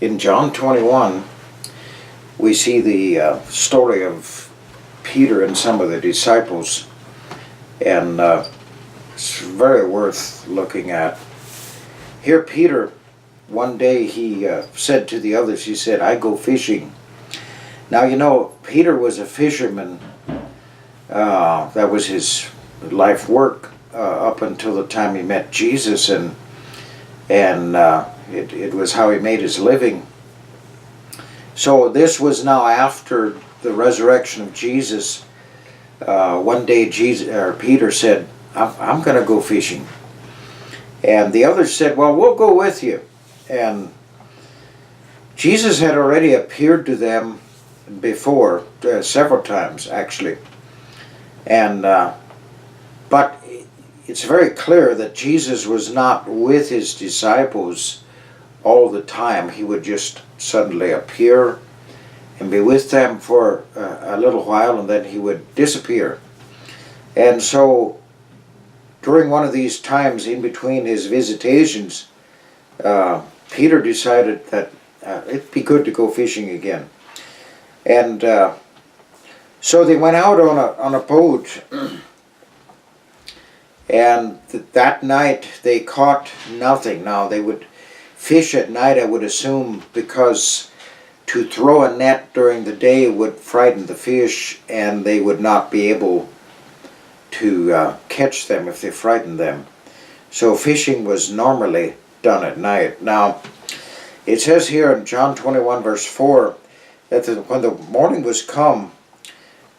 In John 21, we see the story of Peter and some of the disciples, and it's very worth looking at. Here, Peter, one day he said to the others, he said, "I go fishing." Now, you know, Peter was a fisherman. That was his life work up until the time he met Jesus, and it was how he made his living. So this was now after the resurrection of Jesus. One day Peter said, I'm going to go fishing. And the others said, well, we'll go with you. And Jesus had already appeared to them before, several times actually. And but it's very clear that Jesus was not with his disciples all the time. He would just suddenly appear and be with them for a little while, and then he would disappear. And so during one of these times in between his visitations, Peter decided that it'd be good to go fishing again. And so they went out on a boat, and that night they caught nothing. Now they would fish at night, I would assume, because to throw a net during the day would frighten the fish, and they would not be able to catch them if they frightened them. So fishing was normally done at night. Now, it says here in John 21 verse 4 that when the morning was come,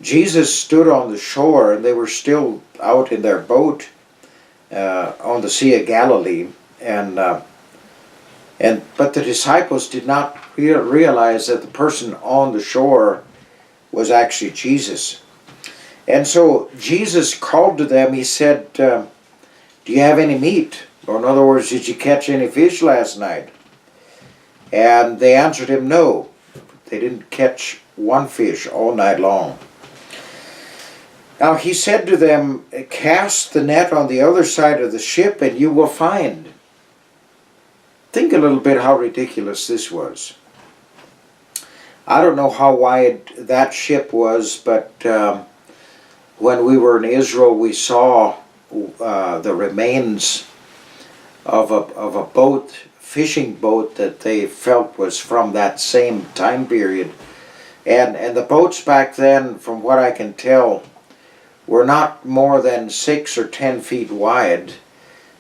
Jesus stood on the shore, and they were still out in their boat on the Sea of Galilee, but the disciples did not realize that the person on the shore was actually Jesus. And so Jesus called to them. He said, do you have any meat? Or in other words, did you catch any fish last night? And they answered him, no. They didn't catch one fish all night long. Now he said to them, cast the net on the other side of the ship and you will find. Think a little bit how ridiculous this was. I don't know how wide that ship was, but when we were in Israel, we saw the remains of a boat, fishing boat, that they felt was from that same time period. And the boats back then, from what I can tell, were not more than 6 or 10 feet wide,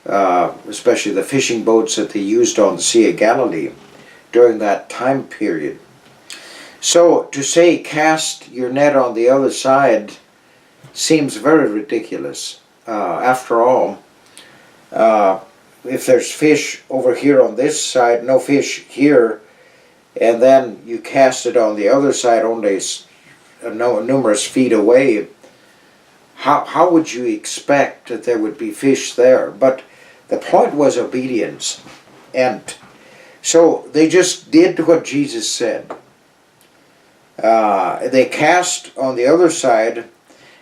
especially the fishing boats that they used on the Sea of Galilee during that time period. So to say cast your net on the other side seems very ridiculous. After all, if there's fish over here on this side, no fish here, and then you cast it on the other side only numerous feet away, how would you expect that there would be fish there? But the point was obedience. And so they just did what Jesus said. They cast on the other side,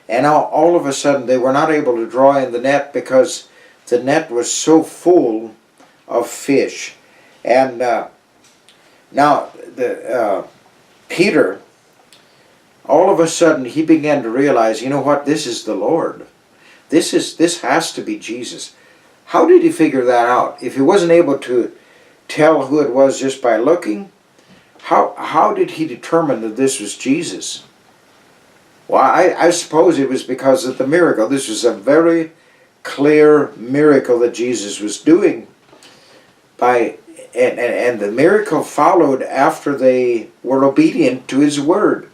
and all of a sudden they were not able to draw in the net because the net was so full of fish. And now Peter, all of a sudden he began to realize, you know what, this is the Lord. This has to be Jesus. How did he figure that out? If he wasn't able to tell who it was just by looking, how did he determine that this was Jesus? Well, I suppose it was because of the miracle. This was a very clear miracle that Jesus was doing. And the miracle followed after they were obedient to his word.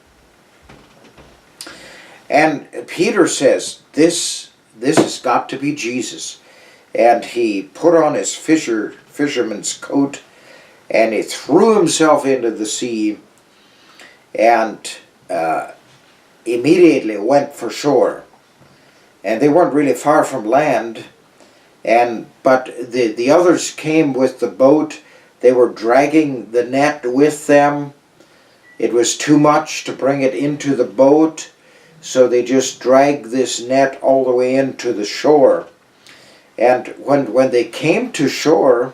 And Peter says, this has got to be Jesus. And he put on his fisherman's coat, and he threw himself into the sea, and immediately went for shore. And they weren't really far from land, but the others came with the boat. They were dragging the net with them. It was too much to bring it into the boat, so they just dragged this net all the way into the shore. And when they came to shore,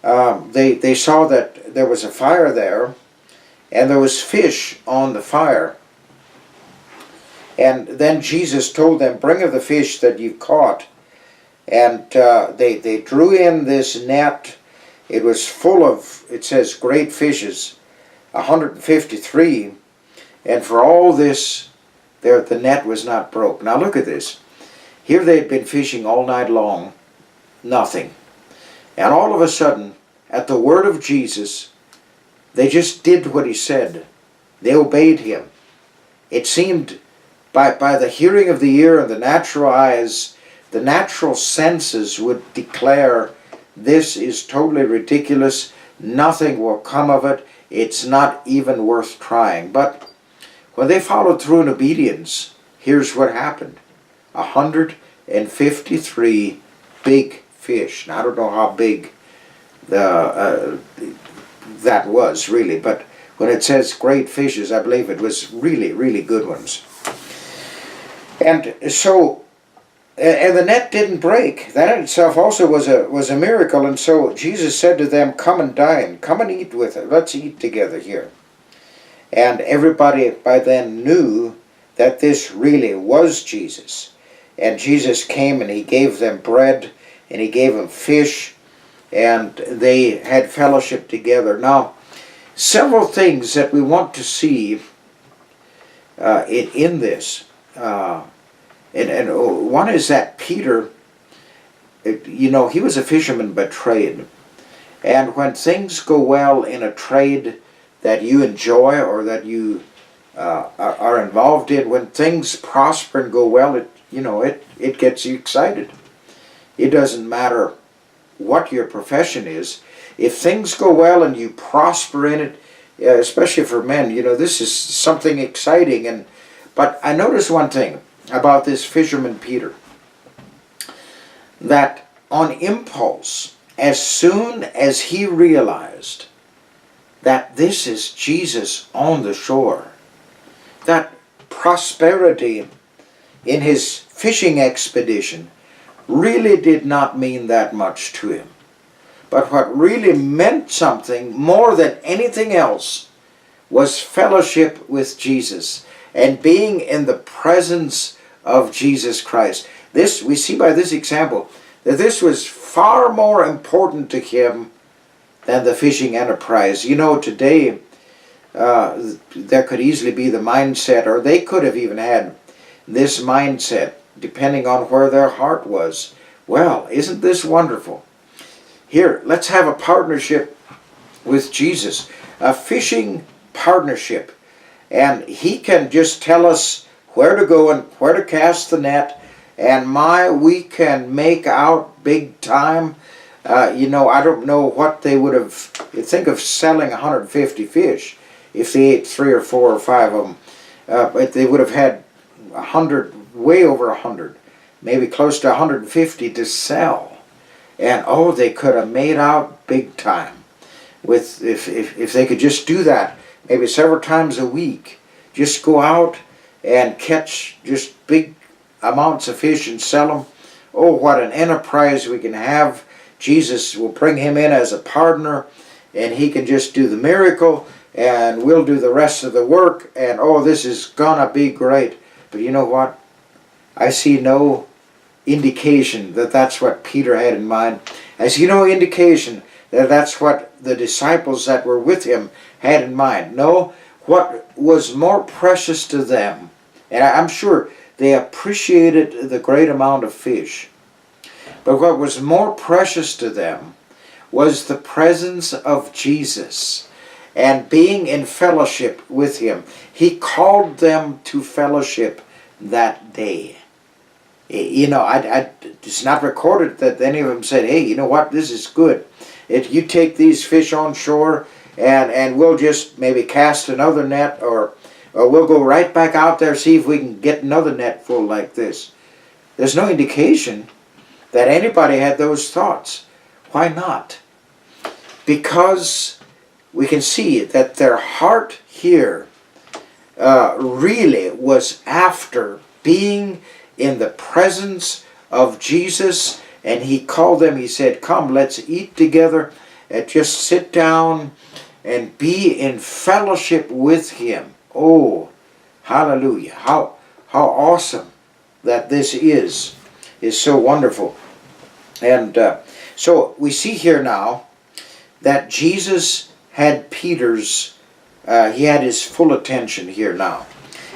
they saw that there was a fire there, and there was fish on the fire. And then Jesus told them, bring of the fish that you caught. And they drew in this net. It was full of, it says, great fishes, 153. And for all this, the net was not broke. Now look at this. Here they had been fishing all night long, nothing. And all of a sudden, at the word of Jesus, they just did what he said. They obeyed him. It seemed by the hearing of the ear and the natural eyes, the natural senses would declare, this is totally ridiculous, nothing will come of it, it's not even worth trying. But when they followed through in obedience, here's what happened. 153 big fish. Now, I don't know how big that was really, but when it says great fishes, I believe it was really, really good ones. And so, and the net didn't break. That in itself also was a miracle. And so Jesus said to them, come and dine, come and eat with it. Let's eat together here. And everybody by then knew that this really was Jesus. And Jesus came and he gave them bread and he gave them fish, and they had fellowship together. Now, several things that we want to see in this. And one is that Peter, he was a fisherman by trade. And when things go well in a trade that you enjoy or that you are involved in, when things prosper and go well, it gets you excited. It doesn't matter what your profession is. If things go well and you prosper in it, especially for men, this is something exciting. But I noticed one thing about this fisherman Peter, that on impulse, as soon as he realized that this is Jesus on the shore, that prosperity in his fishing expedition really did not mean that much to him. But what really meant something more than anything else was fellowship with Jesus and being in the presence of Jesus Christ. This, we see by this example, that this was far more important to him than the fishing enterprise. Today there could easily be the mindset, or they could have even had this mindset, depending on where their heart was. Well, isn't this wonderful? Here, let's have a partnership with Jesus, a fishing partnership. And he can just tell us where to go and where to cast the net, and we can make out big time. I don't know what they would have, think of selling 150 fish if they ate 3 or 4 or 5 of them. But they would have had 100, way over 100, maybe close to 150 to sell. And they could have made out big time with if they could just do that, maybe several times a week. Just go out and catch just big amounts of fish and sell them. Oh, what an enterprise we can have. Jesus will bring him in as a partner, and he can just do the miracle, and we'll do the rest of the work, and this is gonna be great. But you know what? I see no indication that that's what Peter had in mind. I see no indication that that's what the disciples that were with him had in mind. No, what was more precious to them, and I'm sure they appreciated the great amount of fish, but what was more precious to them was the presence of Jesus and being in fellowship with him. He called them to fellowship that day. It's not recorded that any of them said, hey, you know what, this is good. If you take these fish on shore and we'll just maybe cast another net, or we'll go right back out there, see if we can get another net full like this. There's no indication that anybody had those thoughts. Why not? Because we can see that their heart here really was after being in the presence of Jesus, and he called them, he said, come, let's eat together. just sit down and be in fellowship with Him. Oh, hallelujah. How awesome that this is so wonderful. And so we see here now that Jesus had Peter's, he had his full attention here now.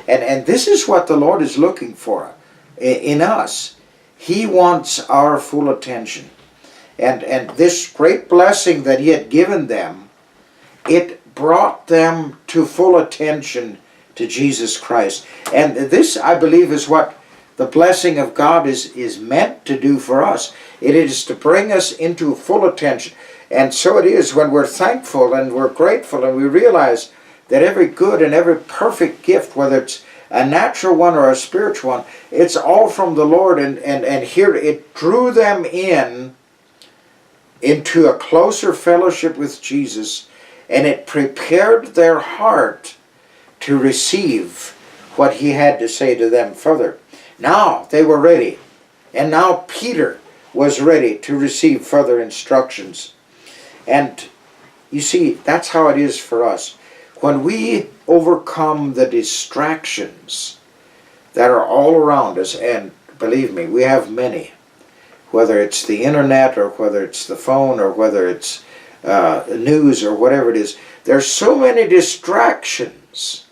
And this is what the Lord is looking for in us. He wants our full attention. And this great blessing that He had given them, it brought them to full attention to Jesus Christ. And this, I believe, is what the blessing of God is meant to do for us. It is to bring us into full attention. And so it is when we're thankful and we're grateful and we realize that every good and every perfect gift, whether it's a natural one or a spiritual one, it's all from the Lord. And here it drew them into a closer fellowship with Jesus, and it prepared their heart to receive what He had to say to them further. Now they were ready, and now Peter was ready to receive further instructions. And you see, that's how it is for us. When we overcome the distractions that are all around us, and believe me, we have many, whether it's the internet or whether it's the phone or whether it's news or whatever it is, there's so many distractions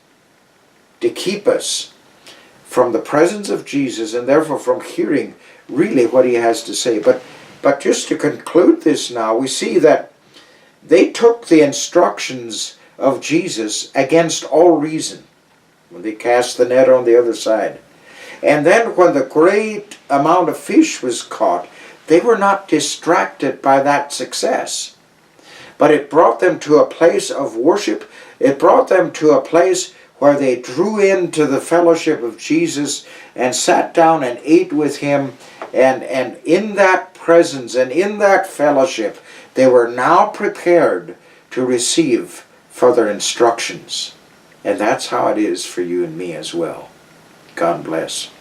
to keep us from the presence of Jesus and therefore from hearing really what He has to say. But just to conclude this now, we see that they took the instructions of Jesus against all reason when they cast the net on the other side. And then when the great amount of fish was caught, they were not distracted by that success. But it brought them to a place of worship. It brought them to a place where they drew into the fellowship of Jesus and sat down and ate with Him. And in that presence and in that fellowship, they were now prepared to receive further instructions. And that's how it is for you and me as well. God bless.